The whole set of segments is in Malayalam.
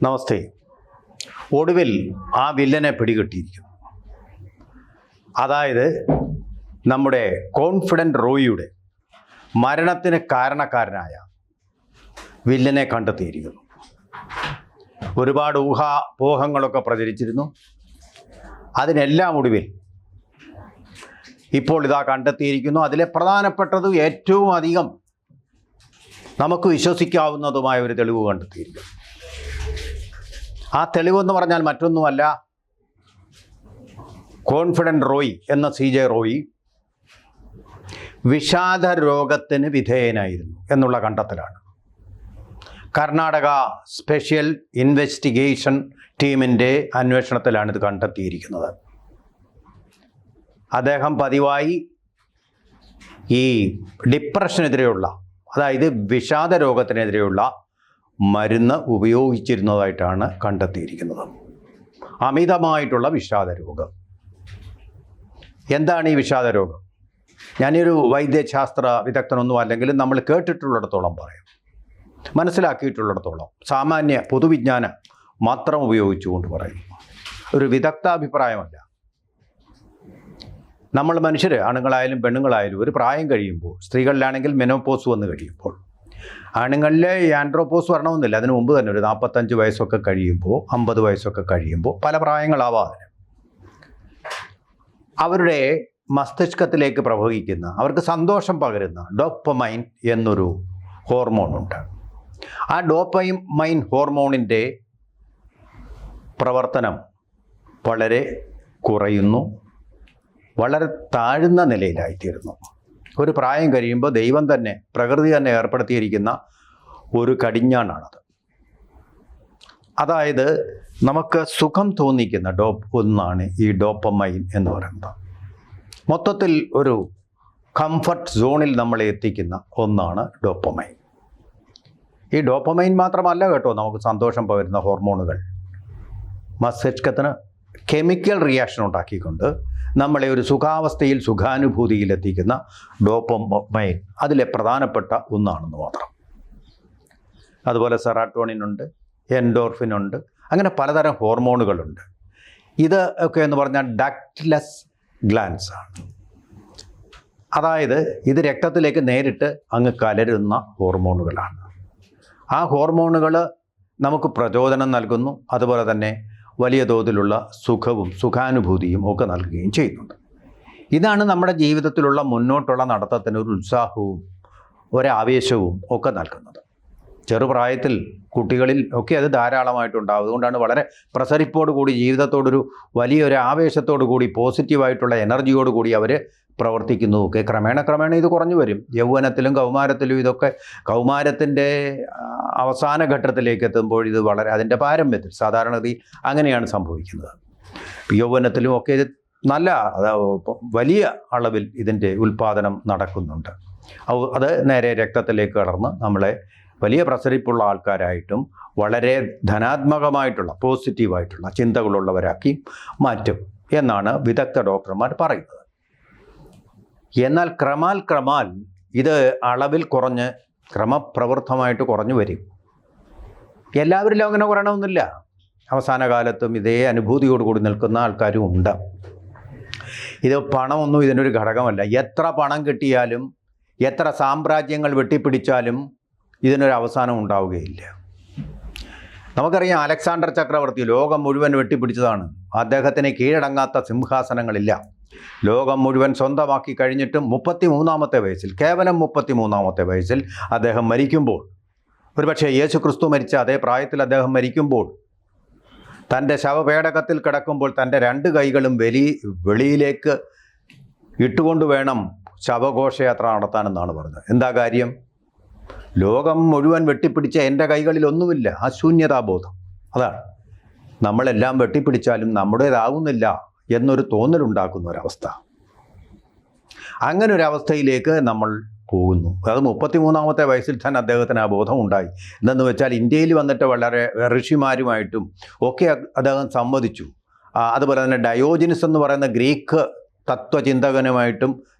നമസ്തേ. ഒടുവിൽ ആ വില്ലനെ പിടികിട്ടിയിരിക്കുന്നു. അതായത് നമ്മുടെ കോൺഫിഡൻറ്റ് റോയിയുടെ മരണത്തിന് കാരണക്കാരനായ വില്ലനെ കണ്ടെത്തിയിരിക്കുന്നു. ഒരുപാട് ഊഹാപോഹങ്ങളൊക്കെ പ്രചരിച്ചിരുന്നു. അതിനെല്ലാം ഒടുവിൽ ഇപ്പോൾ ഇതാ കണ്ടെത്തിയിരിക്കുന്നു. അതിലെ പ്രധാനപ്പെട്ടതും ഏറ്റവും അധികം നമുക്ക് വിശ്വസിക്കാവുന്നതുമായ ഒരു തെളിവ് കണ്ടെത്തിയിരിക്കുന്നു. ആ തെളിവെന്ന് പറഞ്ഞാൽ മറ്റൊന്നുമല്ല, കോൺഫിഡൻറ്റ് റോയി എന്ന CJ റോയി വിഷാദ രോഗത്തിന് വിധേയനായിരുന്നു എന്നുള്ള കണ്ടെത്തലാണ്. കർണാടക സ്പെഷ്യൽ ഇൻവെസ്റ്റിഗേഷൻ ടീമിൻ്റെ അന്വേഷണത്തിലാണ് ഇത് കണ്ടെത്തിയിരിക്കുന്നത്. അദ്ദേഹം പതിവായി ഈ ഡിപ്രഷനെതിരെയുള്ള, അതായത് വിഷാദ രോഗത്തിനെതിരെയുള്ള മരുന്ന് ഉപയോഗിച്ചിരുന്നതായിട്ടാണ് കണ്ടെത്തിയിരിക്കുന്നത്. അമിതമായിട്ടുള്ള വിഷാദ രോഗം. എന്താണ് ഈ വിഷാദ രോഗം? ഞാനൊരു വൈദ്യശാസ്ത്ര വിദഗ്ധനൊന്നും അല്ലെങ്കിലും നമ്മൾ കേട്ടിട്ടുള്ളിടത്തോളം പറയാം, മനസ്സിലാക്കിയിട്ടുള്ളിടത്തോളം സാമാന്യ പൊതുവിജ്ഞാനം മാത്രം ഉപയോഗിച്ചുകൊണ്ട് പറയും. ഒരു വിദഗ്ധാഭിപ്രായമല്ല. നമ്മൾ മനുഷ്യർ, ആണുങ്ങളായാലും പെണ്ണുങ്ങളായാലും, ഒരു പ്രായം കഴിയുമ്പോൾ, സ്ത്രീകളിലാണെങ്കിൽ മെനോപോസ് വന്ന് കഴിയുമ്പോൾ, ആണുങ്ങളിലെ ആൻഡ്രോപോസ് വരണമെന്നില്ല, അതിന് മുമ്പ് തന്നെ ഒരു 45 വയസ്സൊക്കെ കഴിയുമ്പോൾ, 50 വയസ്സൊക്കെ കഴിയുമ്പോൾ, പല പ്രായങ്ങളാവാം അതിന്, അവരുടെ മസ്തിഷ്കത്തിലേക്ക് പ്രവഹിക്കുന്ന, അവർക്ക് സന്തോഷം പകരുന്ന ഡോപ്പമൈൻ എന്നൊരു ഹോർമോണുണ്ട്. ആ ഡോപ്പമൈൻ ഹോർമോണിൻ്റെ പ്രവർത്തനം വളരെ കുറയുന്നു, വളരെ താഴ്ന്ന നിലയിലായിത്തീരുന്നു. ഒരു പ്രായം കഴിയുമ്പോൾ ദൈവം തന്നെ, പ്രകൃതി തന്നെ ഏർപ്പെടുത്തിയിരിക്കുന്ന ഒരു കടിഞ്ഞാണാണത്. അതായത് നമുക്ക് സുഖം തോന്നിക്കുന്ന ഒന്നാണ് ഈ ഡോപ്പമൈൻ എന്ന് പറയുന്നത്. മൊത്തത്തിൽ ഒരു കംഫർട്ട് സോണിൽ നമ്മളെ എത്തിക്കുന്ന ഒന്നാണ് ഡോപ്പമൈൻ. ഈ ഡോപ്പമൈൻ മാത്രമല്ല കേട്ടോ നമുക്ക് സന്തോഷം പകരുന്ന ഹോർമോണുകൾ. മസ്തിഷ്കത്തിന് കെമിക്കൽ റിയാക്ഷൻ ഉണ്ടാക്കിക്കൊണ്ട് നമ്മളെ ഒരു സുഖാവസ്ഥയിൽ, സുഖാനുഭൂതിയിൽ എത്തിക്കുന്ന ഡോപ്പമൈൻ അതിലെ പ്രധാനപ്പെട്ട ഒന്നാണെന്ന് മാത്രം. അതുപോലെ സെറാട്ടോണിനുണ്ട്, എൻഡോർഫിനുണ്ട്, അങ്ങനെ പലതരം ഹോർമോണുകളുണ്ട്. ഇത് ഒക്കെ എന്ന് പറഞ്ഞാൽ ഡക്ട്ലെസ് ഗ്ലാൻസ് ആണ്. അതായത് ഇത് രക്തത്തിലേക്ക് നേരിട്ട് അങ്ങ് കലരുന്ന ഹോർമോണുകളാണ്. ആ ഹോർമോണുകൾ നമുക്ക് പ്രചോദനം നൽകുന്നു, അതുപോലെ തന്നെ വലിയ തോതിലുള്ള സുഖവും സുഖാനുഭൂതിയും ഒക്കെ നൽകുകയും ചെയ്യുന്നുണ്ട്. ഇതാണ് നമ്മുടെ ജീവിതത്തിലുള്ള മുന്നോട്ടുള്ള നടത്തത്തിന് ഒരു ഉത്സാഹവും ഒരാവേശവും ഒക്കെ നൽകുന്നത്. ചെറുപ്രായത്തിൽ കുട്ടികളിൽ ഒക്കെ അത് ധാരാളമായിട്ടുണ്ടാവും. അതുകൊണ്ടാണ് വളരെ പ്രസരിപ്പോടുകൂടി, ജീവിതത്തോടൊരു വലിയൊരു ആവേശത്തോടു കൂടി, പോസിറ്റീവായിട്ടുള്ള എനർജിയോടുകൂടി അവർ പ്രവർത്തിക്കുന്നതൊക്കെ ക്രമേണ ഇത് കുറഞ്ഞു വരും. യൗവനത്തിലും കൗമാരത്തിലും ഇതൊക്കെ, കൗമാരത്തിൻ്റെ അവസാന ഘട്ടത്തിലേക്ക് എത്തുമ്പോൾ ഇത് വളരെ അതിൻ്റെ പാരമ്യത്തിൽ സാധാരണഗതി അങ്ങനെയാണ് സംഭവിക്കുന്നത്. യൗവനത്തിലും ഒക്കെ ഇത് നല്ല വലിയ അളവിൽ ഇതിൻ്റെ ഉൽപ്പാദനം നടക്കുന്നുണ്ട്. അത് നേരെ രക്തത്തിലേക്ക് കടന്ന് നമ്മളെ വലിയ പ്രസരിപ്പുള്ള ആൾക്കാരായിട്ടും വളരെ ധനാത്മകമായിട്ടുള്ള പോസിറ്റീവായിട്ടുള്ള ചിന്തകളുള്ളവരാക്കി മാറ്റും എന്നാണ് വിദഗ്ധ ഡോക്ടർമാർ പറയുന്നത്. എന്നാൽ ക്രമാൽ ഇത് അളവിൽ കുറഞ്ഞ് ക്രമപ്രവൃത്തമായിട്ട് കുറഞ്ഞു വരും. എല്ലാവരിലും അങ്ങനെ കുറയണമെന്നില്ല. അവസാന കാലത്തും ഇതേ അനുഭൂതിയോടുകൂടി നിൽക്കുന്ന ആൾക്കാരും ഉണ്ട്. ഇത് പണമൊന്നും ഇതിനൊരു ഘടകമല്ല. എത്ര പണം കിട്ടിയാലും, എത്ര സാമ്രാജ്യങ്ങൾ വെട്ടിപ്പിടിച്ചാലും ഇതിനൊരു അവസാനം ഉണ്ടാവുകയില്ല. നമുക്കറിയാം, അലക്സാണ്ടർ ചക്രവർത്തി ലോകം മുഴുവൻ വെട്ടിപ്പിടിച്ചതാണ്. അദ്ദേഹത്തിന് കീഴടങ്ങാത്ത സിംഹാസനങ്ങളില്ല. ലോകം മുഴുവൻ സ്വന്തമാക്കി കഴിഞ്ഞിട്ടും 33-ാമത്തെ വയസ്സിൽ, കേവലം 33-ാമത്തെ വയസ്സിൽ അദ്ദേഹം മരിക്കുമ്പോൾ, ഒരുപക്ഷെ യേശു ക്രിസ്തു മരിച്ച അതേ പ്രായത്തിൽ അദ്ദേഹം മരിക്കുമ്പോൾ, തൻ്റെ ശവപേടകത്തിൽ കിടക്കുമ്പോൾ തൻ്റെ 2 കൈകളും വെളിയിലേക്ക് ഇട്ടുകൊണ്ട് വേണം ശവഘോഷയാത്ര നടത്താനെന്നാണ് പറഞ്ഞത്. എന്താ കാര്യം? ലോകം മുഴുവൻ വെട്ടിപ്പിടിച്ച എൻ്റെ കൈകളിലൊന്നുമില്ല, ആ ശൂന്യതാബോധം. അതാണ് നമ്മളെല്ലാം വെട്ടിപ്പിടിച്ചാലും നമ്മുടേതാകുന്നില്ല എന്നൊരു തോന്നലുണ്ടാക്കുന്ന ഒരവസ്ഥ. അങ്ങനെ ഒരു അവസ്ഥയിലേക്ക് നമ്മൾ പോകുന്നു. അത് 33-ാമത്തെ വയസ്സിൽ തന്നെ അദ്ദേഹത്തിന് ആ ബോധം ഉണ്ടായി. എന്തെന്ന് വെച്ചാൽ ഇന്ത്യയിൽ വന്നിട്ട് വളരെ ഋഷിമാരുമായിട്ടും ഒക്കെ അദ്ദേഹം സംവദിച്ചു. അതുപോലെ തന്നെ ഡയോജിനിസ് എന്ന് പറയുന്ന ഗ്രീക്ക് തത്വചിന്തകനുമായിട്ടും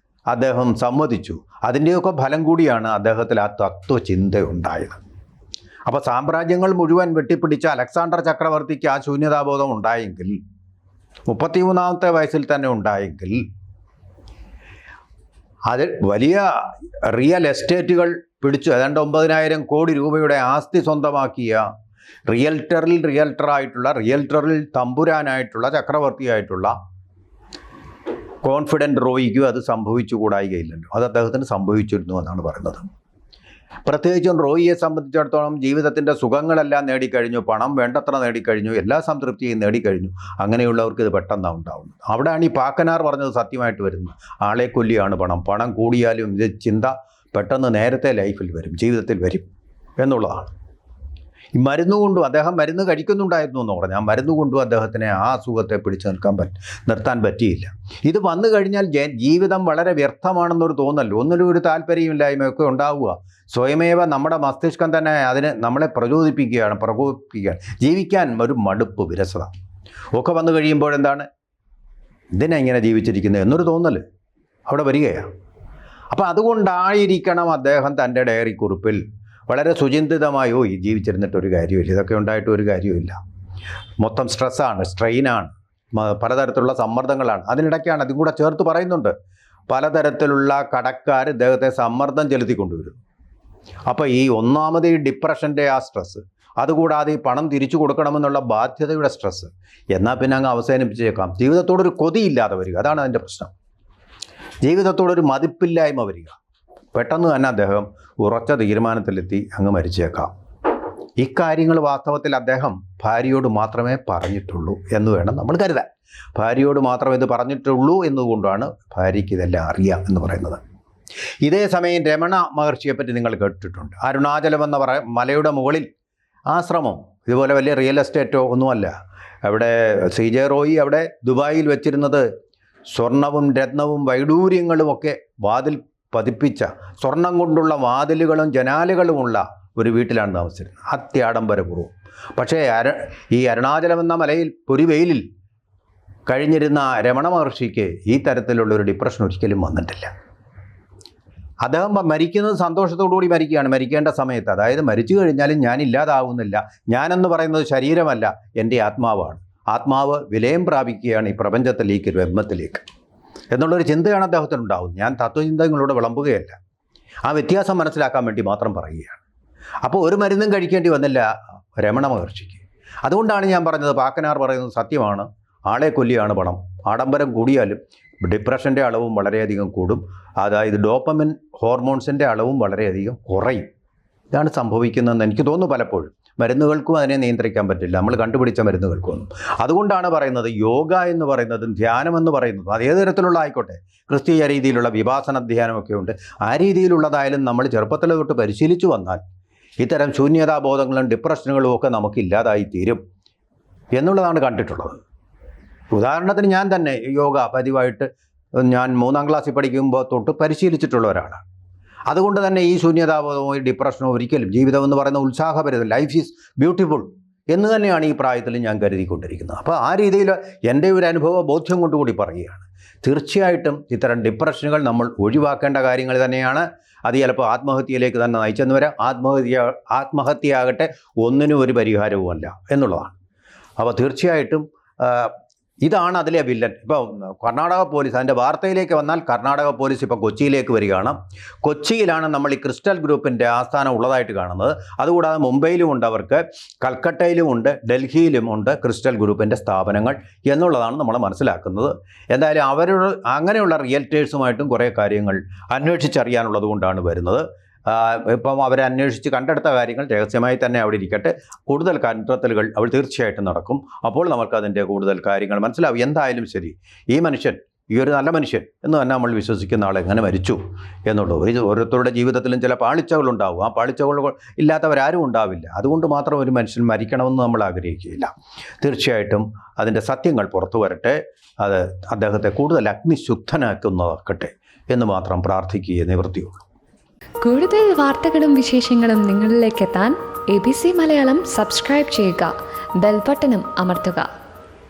അദ്ദേഹം സംവദിച്ചു. അതിൻ്റെയൊക്കെ ഫലം കൂടിയാണ് അദ്ദേഹത്തിൽ ആ തത്വചിന്ത ഉണ്ടായത്. അപ്പോൾ സാമ്രാജ്യങ്ങൾ മുഴുവൻ വെട്ടിപ്പിടിച്ച അലക്സാണ്ടർ ചക്രവർത്തിക്ക് ആ ശൂന്യതാബോധം ഉണ്ടായെങ്കിൽ, 33-ാമത്തെ വയസ്സിൽ തന്നെ ഉണ്ടായെങ്കിൽ, അതിൽ വലിയ റിയൽ എസ്റ്റേറ്റുകൾ പിടിച്ചു ഏതാണ്ട് 9,000 കോടി രൂപയുടെ ആസ്തി സ്വന്തമാക്കിയ റിയൽറ്ററിൽ തമ്പുരാനായിട്ടുള്ള ചക്രവർത്തിയായിട്ടുള്ള കോൺഫിഡൻറ്റ് റോയിക്കും അത് സംഭവിച്ചുകൂടായികയില്ലല്ലോ. അത് അദ്ദേഹത്തിന് സംഭവിച്ചിരുന്നു എന്നാണ് പറയുന്നത്. പ്രത്യേകിച്ചും റോയിയെ സംബന്ധിച്ചിടത്തോളം ജീവിതത്തിൻ്റെ സുഖങ്ങളെല്ലാം നേടിക്കഴിഞ്ഞു, പണം വേണ്ടത്ര നേടിക്കഴിഞ്ഞു, എല്ലാ സംതൃപ്തിയും നേടിക്കഴിഞ്ഞു. അങ്ങനെയുള്ളവർക്ക് ഇത് പെട്ടെന്നാണ് ഉണ്ടാവുന്നത്. അവിടെയാണ് ഈ പാക്കനാർ പറഞ്ഞത് സത്യമായിട്ട് വരുന്നത്. ആളെ കൊല്ലിയാണ് പണം കൂടിയാലും ഇത് ചിന്ത പെട്ടെന്ന് നേരത്തെ ലൈഫിൽ വരും, ജീവിതത്തിൽ വരും എന്നുള്ളതാണ്. ഈ മരുന്നുകൊണ്ടും അദ്ദേഹം മരുന്ന് കഴിക്കുന്നുണ്ടായിരുന്നു എന്ന് പറഞ്ഞാൽ ആ മരുന്നുകൊണ്ടും അദ്ദേഹത്തിന് ആ അസുഖത്തെ പിടിച്ചു നിർത്താൻ പറ്റിയില്ല. ഇത് വന്നു കഴിഞ്ഞാൽ ജീവിതം വളരെ വ്യർത്ഥമാണെന്നൊരു തോന്നൽ, ഒന്നിനും ഒരു താല്പര്യമില്ലായ്മയൊക്കെ ഉണ്ടാവുക. സ്വയമേവ നമ്മുടെ മസ്തിഷ്കം തന്നെ അതിന് നമ്മളെ പ്രകോപിപ്പിക്കുകയാണ്. ജീവിക്കാൻ ഒരു മടുപ്പ്, വിരസത ഒക്കെ വന്നു കഴിയുമ്പോഴെന്താണ്, ഇതിനെ ഇങ്ങനെ ജീവിച്ചിരിക്കുന്നത് എന്നൊരു തോന്നൽ അവിടെ വരികയാണ്. അപ്പോൾ അതുകൊണ്ടായിരിക്കണം അദ്ദേഹം തൻ്റെ ഡയറി കുറിപ്പിൽ വളരെ സുചിന്തിതമായോ ഈ ജീവിച്ചിരുന്നിട്ടൊരു കാര്യമില്ല, ഇതൊക്കെ ഉണ്ടായിട്ട് ഒരു കാര്യമില്ല, മൊത്തം സ്ട്രെസ്സാണ്, സ്ട്രെയിനാണ്, പലതരത്തിലുള്ള സമ്മർദ്ദങ്ങളാണ്. അതിനിടയ്ക്കാണ് അതും കൂടെ ചേർത്ത് പറയുന്നുണ്ട്, പലതരത്തിലുള്ള കടക്കാർ ഇദ്ദേഹത്തെ സമ്മർദ്ദം ചെലുത്തിക്കൊണ്ടുവരും. അപ്പോൾ ഈ ഒന്നാമത് ഈ ഡിപ്രഷൻ്റെ ആ സ്ട്രെസ്സ്, അതുകൂടാതെ ഈ പണം തിരിച്ചു കൊടുക്കണമെന്നുള്ള ബാധ്യതയുടെ സ്ട്രെസ്സ്, എന്നാൽ പിന്നെ അങ്ങ് അവസാനിപ്പിച്ചേക്കാം. ജീവിതത്തോടൊരു കൊതിയില്ലാതെ വരിക, അതാണ് അതിൻ്റെ പ്രശ്നം. ജീവിതത്തോടൊരു മതിപ്പില്ലായ്മ വരിക. പെട്ടെന്ന് തന്നെ അദ്ദേഹം ഉറച്ച തീരുമാനത്തിലെത്തി അങ്ങ് മരിച്ചേക്കാം. ഇക്കാര്യങ്ങൾ വാസ്തവത്തിൽ അദ്ദേഹം ഭാര്യയോട് മാത്രമേ പറഞ്ഞിട്ടുള്ളൂ എന്ന് വേണം നമ്മൾ കരുതാൻ. ഭാര്യയോട് മാത്രമേ ഇത് പറഞ്ഞിട്ടുള്ളൂ എന്നതുകൊണ്ടാണ് ഭാര്യയ്ക്ക് ഇതെല്ലാം അറിയാം എന്ന് പറയുന്നത്. ഇതേ സമയം രമണ മഹർഷിയെപ്പറ്റി നിങ്ങൾ കേട്ടിട്ടുണ്ട്. അരുണാചലം എന്ന മലയുടെ മുകളിൽ ആശ്രമം, ഇതുപോലെ വലിയ റിയൽ എസ്റ്റേറ്റോ ഒന്നുമല്ല. അവിടെ CJ റോയി അവിടെ ദുബായിൽ വെച്ചിരുന്നത് സ്വർണവും രത്നവും വൈഡൂര്യങ്ങളുമൊക്കെ വാതിൽ പതിപ്പിച്ച, സ്വർണം കൊണ്ടുള്ള വാതിലുകളും ജനാലുകളുമുള്ള ഒരു വീട്ടിലാണ് താമസിച്ചിരുന്നത്, അത്യാഡംബരപൂർവ്വം. പക്ഷേ ഈ അരുണാചലം എന്ന മലയിൽ പൊരിവെയിലിൽ കഴിഞ്ഞിരുന്ന രമണ മഹർഷിക്ക് ഈ തരത്തിലുള്ളൊരു ഡിപ്രഷൻ ഒരിക്കലും വന്നിട്ടില്ല. അദ്ദേഹം മരിക്കുന്നത് സന്തോഷത്തോടുകൂടി മരിക്കുകയാണ്. മരിക്കേണ്ട സമയത്ത്, അതായത് മരിച്ചു കഴിഞ്ഞാലും ഞാൻ ഇല്ലാതാവുന്നില്ല, ഞാനെന്ന് പറയുന്നത് ശരീരമല്ല, എൻ്റെ ആത്മാവാണ്. ആത്മാവ് വിലയം പ്രാപിക്കുകയാണ് ഈ പ്രപഞ്ചത്തിലേക്ക്, ബ്രഹ്മത്തിലേക്ക് എന്നുള്ളൊരു ചിന്തയാണ് അദ്ദേഹത്തിനുണ്ടാവുന്നത്. ഞാൻ തത്വചിന്തകളോട് വിളമ്പുകയല്ല, ആ വ്യത്യാസം മനസ്സിലാക്കാൻ വേണ്ടി മാത്രം പറയുകയാണ്. അപ്പോൾ ഒരു മരുന്നും കഴിക്കേണ്ടി വന്നില്ല രമണ മഹർഷിക്ക്. അതുകൊണ്ടാണ് ഞാൻ പറഞ്ഞത്, പാക്കനാർ പറയുന്നത് സത്യമാണ്, ആളെ കൊല്ലിയാണ് പണം. ആഡംബരം കൂടിയാലും ഡിപ്രഷൻ്റെ അളവും വളരെയധികം കൂടും, അതായത് ഡോപ്പമിൻ ഹോർമോൺസിൻ്റെ അളവും വളരെയധികം കുറയും. ഇതാണ് സംഭവിക്കുന്നതെന്ന് എനിക്ക് തോന്നുന്നു പലപ്പോഴും. മരുന്നുകൾക്കും അതിനെ നിയന്ത്രിക്കാൻ പറ്റില്ല, നമ്മൾ കണ്ടുപിടിച്ച മരുന്നുകൾക്കൊന്നും. അതുകൊണ്ടാണ് പറയുന്നത് യോഗ എന്ന് പറയുന്നതും ധ്യാനം എന്ന് പറയുന്നതും അത് ഏത് തരത്തിലുള്ള ആയിക്കോട്ടെ, ക്രിസ്തീയ രീതിയിലുള്ള വിപാസന ധ്യാനമൊക്കെ ഉണ്ട്, ആ രീതിയിലുള്ളതായാലും നമ്മൾ ചെറുപ്പത്തിൽ തൊട്ട് പരിശീലിച്ചു വന്നാൽ ഇത്തരം ശൂന്യതാബോധങ്ങളും ഡിപ്രഷനുകളും ഒക്കെ നമുക്ക് ഇല്ലാതായി തീരും എന്നുള്ളതാണ് കണ്ടിട്ടുള്ളത്. ഉദാഹരണത്തിന് ഞാൻ തന്നെ യോഗ പതിവായിട്ട് ഞാൻ 3-ാം ക്ലാസ്സിൽ പഠിക്കുമ്പോൾ തൊട്ട് പരിശീലിച്ചിട്ടുള്ള ഒരാളാണ്. അതുകൊണ്ട് തന്നെ ഈ ശൂന്യതാബോധമോ ഈ ഡിപ്രഷനോ ഒരിക്കലും, ജീവിതം എന്ന് പറയുന്ന ഉത്സാഹഭരിതം, ലൈഫ് ഈസ് ബ്യൂട്ടിഫുൾ എന്ന് തന്നെയാണ് ഈ പ്രായത്തിൽ ഞാൻ കരുതിക്കൊണ്ടിരിക്കുന്നത്. അപ്പോൾ ആ രീതിയിൽ എൻ്റെ ഒരു അനുഭവ ബോധ്യം കൊണ്ടുകൂടി പറയുകയാണ്. തീർച്ചയായിട്ടും ഇത്തരം ഡിപ്രഷനുകൾ നമ്മൾ ഒഴിവാക്കേണ്ട കാര്യങ്ങൾ തന്നെയാണ്. അത് ചിലപ്പോൾ ആത്മഹത്യയിലേക്ക് തന്നെ നയിച്ചെന്ന് വരാം. ആത്മഹത്യയാകട്ടെ ഒന്നിനും ഒരു പരിഹാരവുമല്ല എന്നുള്ളതാണ്. അപ്പോൾ തീർച്ചയായിട്ടും ഇതാണ് അതിലെ വില്ലൻ. ഇപ്പോൾ കർണാടക പോലീസ്, അതിൻ്റെ വാർത്തയിലേക്ക് വന്നാൽ കർണാടക പോലീസ് ഇപ്പോൾ കൊച്ചിയിലേക്ക് വരികയാണ്. കൊച്ചിയിലാണ് നമ്മൾ ഈ ക്രിസ്റ്റൽ ഗ്രൂപ്പിൻ്റെ ആസ്ഥാനം ഉള്ളതായിട്ട് കാണുന്നത്. അതുകൂടാതെ മുംബൈയിലും ഉണ്ട്, അവർക്ക് കൽക്കട്ടയിലും ഉണ്ട്, ഡൽഹിയിലും ഉണ്ട് ക്രിസ്റ്റൽ ഗ്രൂപ്പിൻ്റെ സ്ഥാപനങ്ങൾ എന്നുള്ളതാണ് നമ്മൾ മനസ്സിലാക്കുന്നത്. എന്തായാലും അവരോട് അങ്ങനെയുള്ള റിയൽറ്റേഴ്സുമായിട്ടും കുറേ കാര്യങ്ങൾ അന്വേഷിച്ചറിയാനുള്ളത് കൊണ്ടാണ് വരുന്നത്. ഇപ്പം അവരെ അന്വേഷിച്ച് കണ്ടെടുത്ത കാര്യങ്ങൾ രഹസ്യമായി തന്നെ അവിടെ ഇരിക്കട്ടെ. കൂടുതൽ കണ്ടെത്തലുകൾ അവർ തീർച്ചയായിട്ടും നടക്കും. അപ്പോൾ നമുക്കതിൻ്റെ കൂടുതൽ കാര്യങ്ങൾ മനസ്സിലാവും. എന്തായാലും ശരി, ഈ മനുഷ്യൻ, ഈ ഒരു നല്ല മനുഷ്യൻ എന്ന് തന്നെ നമ്മൾ വിശ്വസിക്കുന്ന ആൾ എങ്ങനെ മരിച്ചു എന്നുള്ളത്. ഓരോരുത്തരുടെ ജീവിതത്തിലും ചില പാളിച്ചകളുണ്ടാവും. ആ പാളിച്ചകൾ ഇല്ലാത്തവരാരും ഉണ്ടാവില്ല. അതുകൊണ്ട് മാത്രം ഒരു മനുഷ്യൻ മരിക്കണമെന്ന് നമ്മൾ ആഗ്രഹിക്കുകയില്ല. തീർച്ചയായിട്ടും അതിൻ്റെ സത്യങ്ങൾ പുറത്തു വരട്ടെ, അത് അദ്ദേഹത്തെ കൂടുതൽ അഗ്നിശുദ്ധനാക്കുന്നതാക്കട്ടെ എന്ന് മാത്രം പ്രാർത്ഥിക്കുകയേ നിവൃത്തിയുള്ളൂ. കൂടുതൽ വാർത്തകളും വിശേഷങ്ങളും നിങ്ങളിലേക്ക് എത്താൻ ABC മലയാളം സബ്സ്ക്രൈബ് ചെയ്യുക, ബെൽ ബട്ടണും അമർത്തുക.